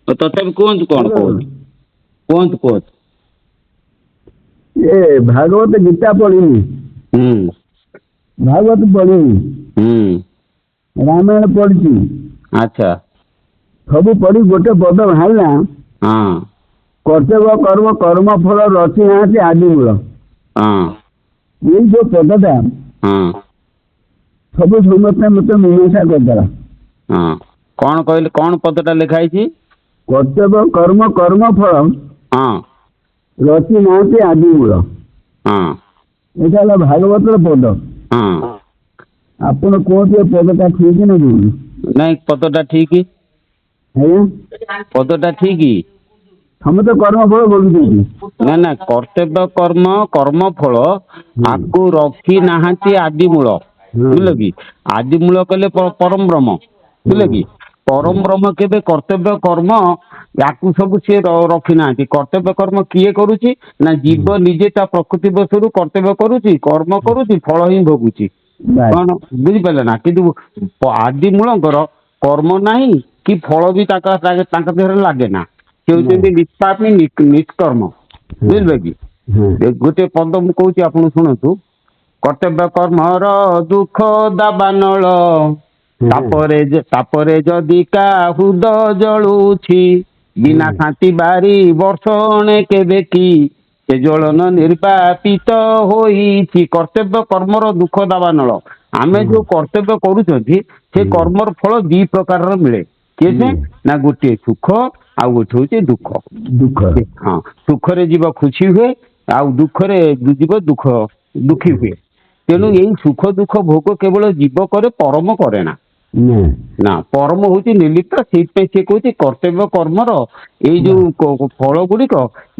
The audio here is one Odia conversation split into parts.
ତଥାପି କୁହନ୍ତୁ କଣ କହୁଛି, କୁହନ୍ତୁ କୁହନ୍ତୁ। ଏ ଭାଗବତ ଗୀତା ପଢିନି, ଭାଗବତ ପଢିନି, ରାମାୟଣ ପଢିଛି। ଆଚ୍ଛା। ସବୁ ପଢି ଗୋଟେ ପଦ ବାହାରିଲା, ହଁ କର୍ତ୍ତବ୍ୟ କର୍ମ କର୍ମ ଫଳ ରଚି ନାହାନ୍ତି ଆଦି ମୂଳ। ହଁ ଏଇ ଯୋଉ ପଦଟା ହଁ ସବୁ ସମସ୍ତେ ମତେ ମୀମାଂସା କରିଦେଲା। ହଁ କଣ କହିଲେ, କଣ ପଦଟା ଲେଖା ହେଇଛି? କର୍ତ୍ତବ୍ୟ କର୍ମ କର୍ମ ଫଳ ହଁ ରଚି ନାହାନ୍ତି ଆଦି ମୂଳ। ହଁ ଏଇଟା ହେଲା ଭାଗବତର ପଦ। ହଁ ଆପଣ କୁହନ୍ତୁ ଏ ପଦଟା ଠିକ ନା ଭୁଲ? ନାଇଁ ପଦଟା ଠିକ, ଆଜ୍ଞା ପଦଟା ଠିକ। ସମସ୍ତେ କର୍ମ ଫଳ ବୋଲୁଛନ୍ତି। ନା ନା, କର୍ତ୍ତବ୍ୟ କର୍ମ କର୍ମ ଫଳ ଆକୁ ରଖି ନାହାନ୍ତି ଆଦି ମୂଳ। ବୁଝିଲ କି? ଆଦି ମୂଳ କଲେ ପରମ ବ୍ରହ୍ମ। ବୁଝିଲେ କି? ପରମ ବ୍ରହ୍ମ କେବେ କର୍ତ୍ତବ୍ୟ କର୍ମ ୟାକୁ ସବୁ ସିଏ ରଖି ନାହାନ୍ତି। କର୍ତ୍ତବ୍ୟ କର୍ମ କିଏ କରୁଛି? ନା ଜୀବ ନିଜେ ତା ପ୍ରକୃତି ବଶରୁ କର୍ତ୍ତବ୍ୟ କରୁଛି, କର୍ମ କରୁଛି, ଫଳ ହିଁ ଭୋଗୁଛି। କଣ ବୁଝିପାରିଲେ ନା? କିନ୍ତୁ ଆଦି ମୂଳଙ୍କର କର୍ମ ନାହିଁ କି ଫଳ ବି ତାଙ୍କ ଦେହରେ ଲାଗେ ନା। ସେ ହଉଛନ୍ତି ନିଷ୍ପାପୀ ନିଷ୍କର୍ମ। ବୁଝିଲେ କି? ଗୋଟେ ପଦ ମୁଁ କହୁଛି ଆପଣ ଶୁଣନ୍ତୁ। କର୍ତ୍ତବ୍ୟ କର୍ମର ଦୁଃଖ ଦାବାନଳ, ତାପରେ ଯଦି କାହୁଦ ଜଳୁଛି, ବିନା ଶାନ୍ତି ବାରି ବର୍ଷଣେ କେବେ କି, ସେ ଜ୍ୱଳନ ନିର୍ବାପିତ ହୋଇଛି। କର୍ତ୍ତବ୍ୟ କର୍ମର ଦୁଃଖ ଦାବାନଳ। ଆମେ ଯୋଉ କର୍ତ୍ତବ୍ୟ କରୁଛନ୍ତି ସେ କର୍ମର ଫଳ ଦି ପ୍ରକାରର ମିଳେ। କେବେ ନା ଗୋଟିଏ ସୁଖ, ଆଉ ଗୋଟେ ହଉଛି ଦୁଃଖ। ଦୁଃଖ। ହଁ, ସୁଖରେ ଜୀବ ଖୁସି ହୁଏ, ଆଉ ଦୁଃଖରେ ଜୀବ ଦୁଃଖୀ ହୁଏ। ତେଣୁ ଏଇ ସୁଖ ଦୁଃଖ ଭୋଗ କେବଳ ଜୀବ କରେ, ପରମ କରେ ନା। ନା, ପରମ ହଉଛି ନିର୍ଲିପ୍ତ। ସେଇଥିପାଇଁ ସିଏ କହୁଛି କର୍ତ୍ତବ୍ୟ କର୍ମର ଏଇ ଯୋଉ ଫଳ ଗୁଡିକ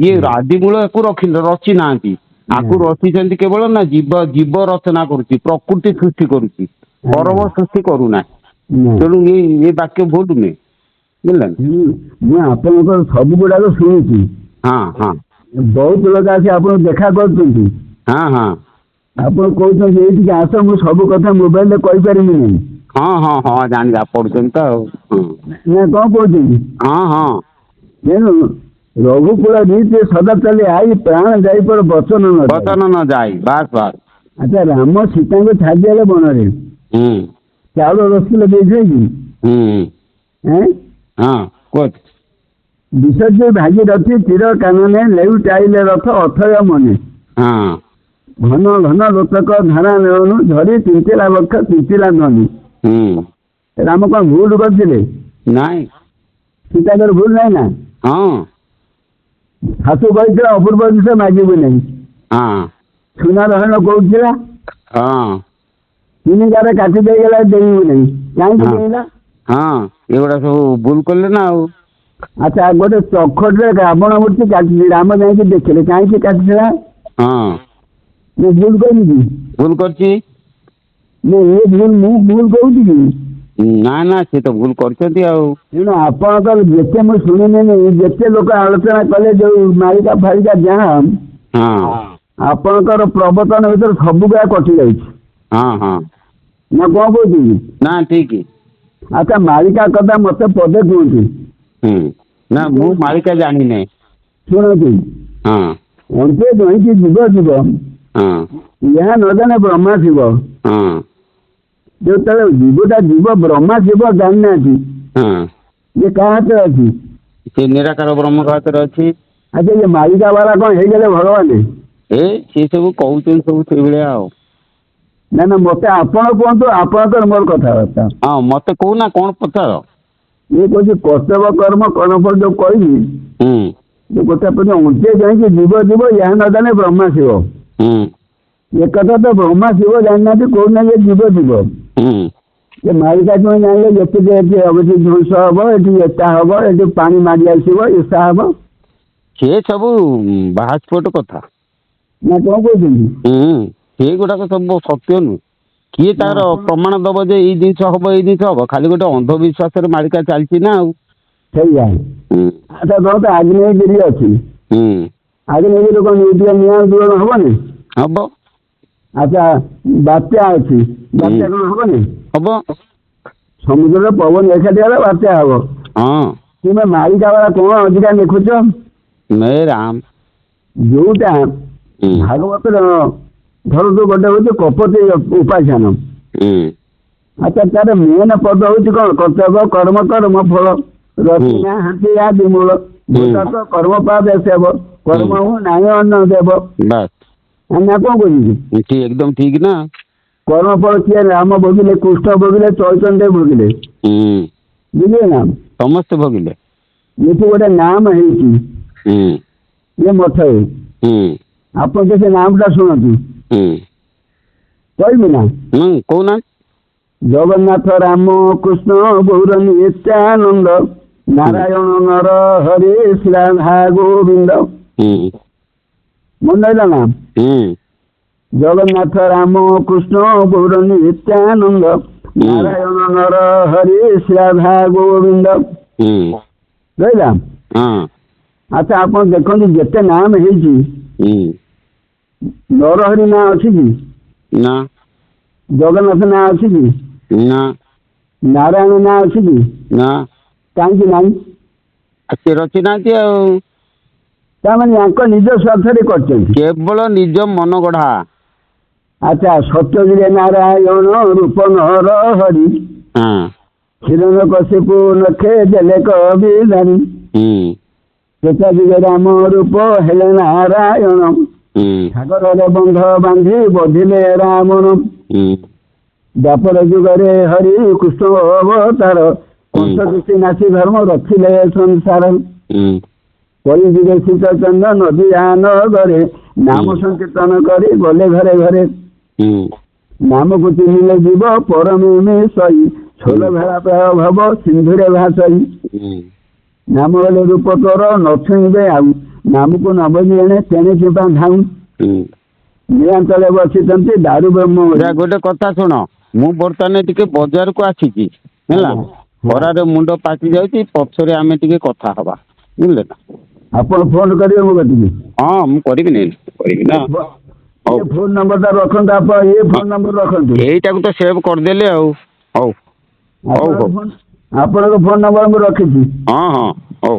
ଇଏ ଆଦି ମୂଳ ୟାକୁ ରଚି ନାହାନ୍ତି। ଆକୁ ରଚିଛନ୍ତି କେବଳ ନା ଜୀବ ରଚନା କରୁଛି, ପ୍ରକୃତି ସୃଷ୍ଟି କରୁଛି, ପରମ ସୃଷ୍ଟି କରୁନାହିଁ। ତେଣୁ ଏ ବାକ୍ୟ ଭୁଲ ନୁହେଁ। ବୁଝିଲେ? ମୁଁ ଆପଣଙ୍କର ସବୁ ଗୁଡାକ ଶୁଣୁଛି। ହଁ ହଁ ବହୁତ ଲୋକ ଆସି ଆପଣଙ୍କୁ ଦେଖା କରୁଛନ୍ତି। ହଁ ହଁ ଆପଣ କହୁଛନ୍ତି ଏଇଠିକି ଆସ, ମୁଁ ସବୁ କଥା ମୋବାଇଲରେ କହିପାରିବି ନାହିଁ। ହଁ ହଁ ହଁ ଜାଣିଲି, ପଢୁଛନ୍ତି ତ ଆଉ। ନା କଣ କହୁଛନ୍ତି? ହଁ ହଁ ତେଣୁ ରଘୁକୁଳ ରୀତି ସଦା ଚାଲି ଆଇ, ପ୍ରାଣ ଯାଇ ପର ବଚନ ନ ଯାଇ। ବଚନ ନ ଯାଇ। ବାସ୍ ବାସ୍। ଆଚ୍ଛା, ରାମ ସୀତାଙ୍କୁ ଛାଡ଼ିଦେଲେ ବନରେ, ହୁଁ ଚାଉଳ ରସଗୋଲା ଦେଇଥିଲେ କି? ହୁଁ ହଁ କୁହନ୍ତୁ। ବିସର୍ଜୀ ଭାଗିରଥୀ ତୀର କାନନେ, ଲେଉଟାଇଲେ ରଥ ଅଥୟ ମନେ। ହଁ ଘନ ଘନ ଲୋତକ ଧାରା ନେଉନୁ, ଝରି ତିଞ୍ଚିଲା ବକ୍ଷ ତିଞ୍ଚିଲା ଧ୍ୱନି। ରାମ କଣ ଭୁଲ କରିଥିଲେ? ନାଇଁ। ସୀତାଙ୍କର ଭୁଲ ନାହିଁ ନା? ହଁ ଶାଶୁ କହିଥିଲା ଅପୂର୍ବ ଜିନିଷ ମାଗିବୁ ନାହିଁ। ହଁ ସୁନାର ହରଣ କହୁଥିଲା, ହଁ ତିନି ଗାରେ କାଟି ଦେଇଗଲା, ଦେଇବୁ ନାହିଁ। କାହିଁକି ଦେଇଲା? ହଁ, ଏଗୁଡା ସବୁ ଭୁଲ କଲେ ନା ଆଉ। ଆଚ୍ଛା, ଗୋଟେ ଚଖଟରେ ରାବଣ ମୂର୍ତ୍ତି କାଟିଛି, ରାମ ଯାଇକି ଦେଖିଲେ, କାହିଁକି କାଟିଥିଲା? ହଁ ମୁଁ ଭୁଲ କହିଲି? ଭୁଲ କରିଛି। ମୁଁ ଭୁଲ କହୁଛି କି? ନା ନା, ସେ ତ ଭୁଲ କରିଛନ୍ତି ଆଉ। ତେଣୁ ଆପଣଙ୍କର ଯେତେ ମୁଁ ଶୁଣିନେନି, ଯେତେ ଲୋକ ଆଲୋଚନା କଲେ, ଯୋଉ ମାଳିକା ଫାଳିକା ଯାହା, ହଁ ଆପଣଙ୍କର ପ୍ରବଚନ ଭିତରେ ସବୁ ଗୁଡା କଟି ଯାଉଛି। ହଁ ହଁ ନା କଣ କହୁଛନ୍ତି? ନା ଠିକ। ଆଚ୍ଛା, ମାଳିକା କଥା ମତେ ପଦେ କୁହନ୍ତୁ। ନା, ମୁଁ ମାଳିକା ଜାଣିନାହିଁ। ଶୁଣନ୍ତୁ, ହଁ ଅନ୍ତେ ଜଇଁକି ଯିବ ଯିବ, ହଁ ଏହା ନ ଜାଣେ ବ୍ରହ୍ମା ଶିବ। ହଁ ଯେତେବେଳେ ଜୀବଟା ଯିବ, ବ୍ରହ୍ମା ଶିବ ଜାଣିନାହାନ୍ତି, ହଁ ଇଏ କାହା ହାତରେ ଅଛି? ସେ ନିରାକାର ବ୍ରହ୍ମଙ୍କ ହାତରେ ଅଛି। ଆଚ୍ଛା, ଇଏ ମାଳିକା ବାଲା କଣ ହେଇଗଲେ ଭଗବାନ? ସିଏ ସବୁ କହୁଛନ୍ତି ସବୁ ସେଇଭଳିଆ ଆଉ। ନା ନା, ମତେ ଆପଣ କୁହନ୍ତୁ, ଆପଣଙ୍କର ମୋର କଥାବାର୍ତ୍ତା। ହଁ, ମତେ କହୁନା କଣ ପଚାର? ଇଏ କହୁଛି କର୍ତ୍ତବ୍ୟ କର୍ମ କର୍ମଫଳ ଯୋଉ କହିଲି, ଗୋଟେ ପଦ ଅନ୍ତେ ଯାଇକି ଯିବ ଯିବ, ଏହା ନ ଜାଣେ ବ୍ରହ୍ମା ଶିବ। ଏକଥା ତ ବ୍ରହ୍ମା ଶିବ ଜାଣିନାହାନ୍ତି, କହୁନା ଯେ ଯିବ ଯିବ। ଏ ମାଳିକା ତୁମେ ଜାଣିଲେ, ଯେତିକି ଏଠି ଏଠି ଧ୍ୱଂସ ହବ, ଏଠି ଏଟା ହବ, ଏଠି ପାଣି ମାଡ଼ି ଆସିବ, ଏସା ହବ। ସେ ସବୁ ବାହାସ୍ପୋଟ କଥା। ନା କଣ କହୁଛନ୍ତି? ସେଗୁଡାକ ସବୁ ସତ୍ୟ ନୁହେଁ। କିଏ ତାର ପ୍ରମାଣ ଦବ ଯେ ଏଇ ଜିନିଷ ହବ, ଏଇ ଜିନିଷ ହବ? ଖାଲି ଗୋଟେ ଅନ୍ଧବିଶ୍ୱାସରେ ମାଳିକା ଚାଲିଛି ନା ଆଉ। ସେଇଆ। ଆଚ୍ଛା, ଧର ଆଗ୍ନେୟଗିରି ଅଛି, ଆଗ୍ନେୟଗିରି କଣ ନିଆଁ ଦୂରଣ ହବନି? ହବ। ଆଚ୍ଛା, ବାତ୍ୟା ଅଛି, ବାତ୍ୟା କଣ ହବନି? ହବ। ସମୁଦ୍ରରେ ପବନ ଏକାଠି ହେଲେ ବାତ୍ୟା ହବ। ହଁ ତୁମେ ମାଳିକା ବାଲା କଣ ଅଧିକା ଲେଖୁଛ? ମେ ରାମ। ଯୋଉଟା ଭାଗବତର ଧରନ୍ତୁ ଗୋଟେ ହଉଛି କପତି ଉପାଖ୍ୟାନ। ଆଚ୍ଛା ତାର ମେନ୍ ପଦ ହଉଛି କଣ? କର୍ତ୍ତବ୍ୟ କର୍ମ କର୍ମ ଫଳ ରଚନା ହାତୀ ଆଦି ମୂଳ ଭୂତ କର୍ମ ପାଦ ସେବ କର୍ମ ହୁ ନାଇଁ ଅନ୍ନ ଦେବ। ବାସ୍ ନା କଣ କରୁଛି? ଏକଦମ ଠିକ ନା। କର୍ମ ଫଳ କିଏ? ରାମ ଭୋଗିଲେ, କୃଷ୍ଣ ଭୋଗିଲେ, ଚୈତନ୍ୟ ଭୋଗିଲେ, ବୁଝିଲେ ନା? ସମସ୍ତେ ଭୋଗିଲେ। ଏଠି ଗୋଟେ ନାମ ହେଇଛି ଇଏ ମଠରେ, ଆପଣ ତ ସେ ନାମଟା ଶୁଣନ୍ତୁ। କହିବି ନା? କହୁନା। ଜଗନ୍ନାଥ ରାମ କୃଷ୍ଣ ଗୌର ନିତ୍ୟାନନ୍ଦ ନାରାୟଣ ନର ହରି ଶ୍ରୀରାଧା ଗୋବିନ୍ଦ। ମନେ ରହିଲା ନା? ଜଗନ୍ନାଥ ରାମ କୃଷ୍ଣ ଗୌର ନିତ୍ୟାନନ୍ଦ ନାରାୟଣ ନର ହରି ଶ୍ରୀରାଧା ଗୋବିନ୍ଦ। ରହିଲା? ଆଚ୍ଛା ଆପଣ ଦେଖନ୍ତୁ ଯେତେ ନାମ ହେଇଛି ନରହରି ନାଁ ଅଛି କି? ନା। ଜଗନ୍ନାଥ ନାଁ ଅଛି କି? ନା। ନାରାୟଣ ନାଁ ଅଛି କି? ନା। କାହିଁକି ନାହିଁ? ସେ ରଚି ନାହାନ୍ତି ଆଉ। ତାମାନେ ୟାଙ୍କ ନିଜ ସ୍ୱାର୍ଥରେ କରିଛନ୍ତି, କେବଳ ନିଜ ମନ ଗଢା। ଆଚ୍ଛା ସତ୍ୟଜିରେ ନାରାୟଣ ରୂପ ନର ହରି ହିରଣ କଶିପୁ ନଖେ ଦେଲେ କବି ଧରି ଶ୍ଵେତାଦିଗ ରାମ ରୂପ ହେଲେ ନାରାୟଣ ସାଗରରେ ବନ୍ଧ ବାନ୍ଧି ବଧିଲେ ରାବଣ। ଦ୍ୱାପର ଯୁଗରେ ହରି କୃଷ୍ଣ ଅବତାର କଂସ କୃଷି ନାସି ଧର୍ମ ରଖିଲେ ସଂସାର। କଳି ଯୁଗେ ଶୀତଚନ୍ଦ୍ର ନଦୀ ନଗରେ ନାମ ସଂକୀର୍ତ୍ତନ କରି ଗଲେ ଘରେ ଘରେ। ନାମକୁ ଚିହ୍ନିଲେ ଯିବ ପରମେ ସଇ ଛୋଲ ଭେଳା ପ୍ରାୟ ଭବ ସିନ୍ଧୁରେ ଭାସଇ। ନାମ ହେଲେ ରୂପ ତୋର ନଛୁଇଁବେ ଆଉ ନାମକୁ ନବଜି ଏଣେ ତେଣେ କିମ୍ବା ଧାଉ। ନିରାଞ୍ଚଳେ ବସିଛନ୍ତି ଦାରୁ ବ୍ରହ୍ମ। ଗୋଟେ କଥା ଶୁଣ, ମୁଁ ବର୍ତ୍ତମାନ ଟିକେ ବଜାରକୁ ଆସିଛି ହେଲା। ଖରାରେ ମୁଣ୍ଡ ପାଚି ଯାଉଛି, ପଛରେ ଆମେ ଟିକେ କଥା ହବା, ବୁଝିଲେ ନା? ଆପଣ ଫୋନ କରିବେ ମୋ କତିକି? ହଁ ମୁଁ କରିବିନି, କରିବି ନା। ହଉ ଫୋନ ନମ୍ବରଟା ରଖନ୍ତୁ, ଆପଣ ଏ ଫୋନ ନମ୍ବର ରଖନ୍ତୁ। ଏଇଟାକୁ ତ ସେଭ୍ କରିଦେଲେ ଆଉ। ହଉ ହଉ ହଉ ଆପଣଙ୍କ ଫୋନ ନମ୍ବର ମୁଁ ରଖିଛି। ହଁ ହଁ ହଉ।